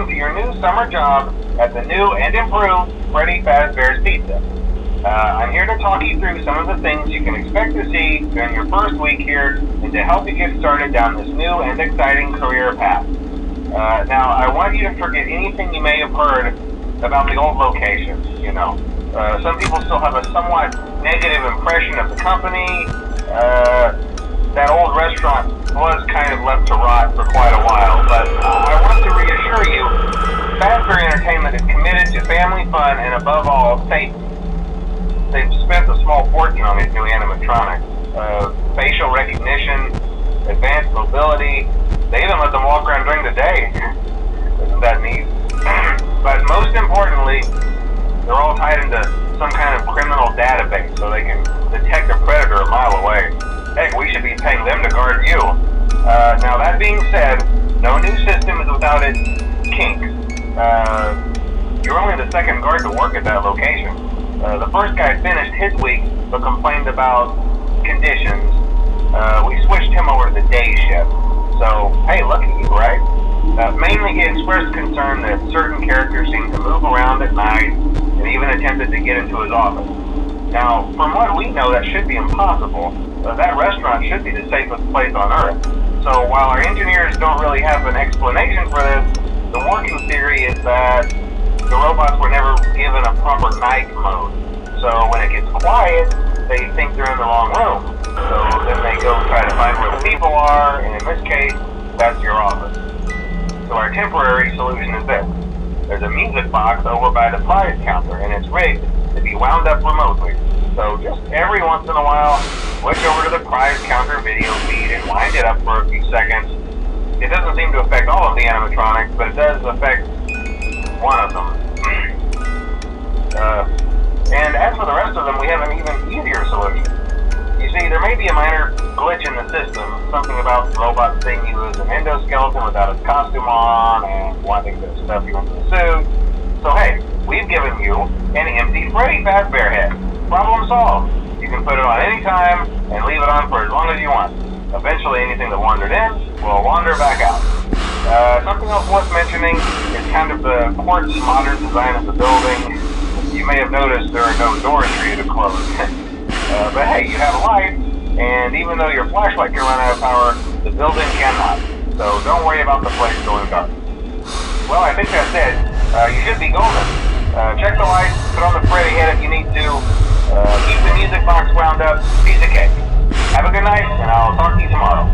welcome to your new summer job at the new and improved Freddy Fazbear's Pizza. I'm here to talk you through some of the things you can expect to see during your first week here and to help you get started down this new and exciting career path. Now, I want you to forget anything you may have heard about the old location. Some people still have a somewhat negative impression of the company. That old restaurant was kind of left to rot for quite a while, but I want to reassure you, Fazbear Entertainment is committed to family fun and above all, safety. They've spent a small fortune on these new animatronics. Facial recognition, advanced mobility, they even let them walk around during the day. Isn't that neat? But most importantly, they're all tied into some kind of criminal database so they can detect a predator a mile away. Heck, we should be paying them to guard you. Now that being said, no new system is without its kinks. You're only the second guard to work at that location. The first guy finished his week but complained about conditions. We switched him over to the day shift. So, hey, look at you, right? Mainly he expressed concern that certain characters seem to move around at night and even attempted to get into his office. Now, from what we know, that should be impossible. That restaurant should be the safest place on Earth. So while our engineers don't really have an explanation for this, the working theory is that the robots were never given a proper night mode. So when it gets quiet, they think they're in the wrong room. So then they go try to find where the people are, and in this case, that's your office. So our temporary solution is this. There's a music box over by the prize counter, and it's rigged to be wound up remotely. So just every once in a while, switch over to the prize counter video feed and wind it up for a few seconds. It doesn't seem to affect all of the animatronics, but it does affect one of them. And as for the rest of them, we have an even easier solution. You see, there may be a minor glitch in the system, something about the robot seeing you as an endoskeleton without his costume on and wanting to stuff you into the suit. So hey, we've given you an empty Freddy Fazbear head. Problem solved. You can put it on any time and leave it on for as long as you want. Eventually anything that wandered in will wander back out. Something else worth mentioning is kind of the quartz modern design of the building. You may have noticed there are no doors for you to close. But hey, you have a light, and even though your flashlight can run out of power, the building cannot. So don't worry about the place going dark. Well, I think that's it. You should be golden. Check the lights, put on the Freddy head if you need to. Keep the music box wound up. Piece of cake. Have a good night, and I'll talk to you tomorrow.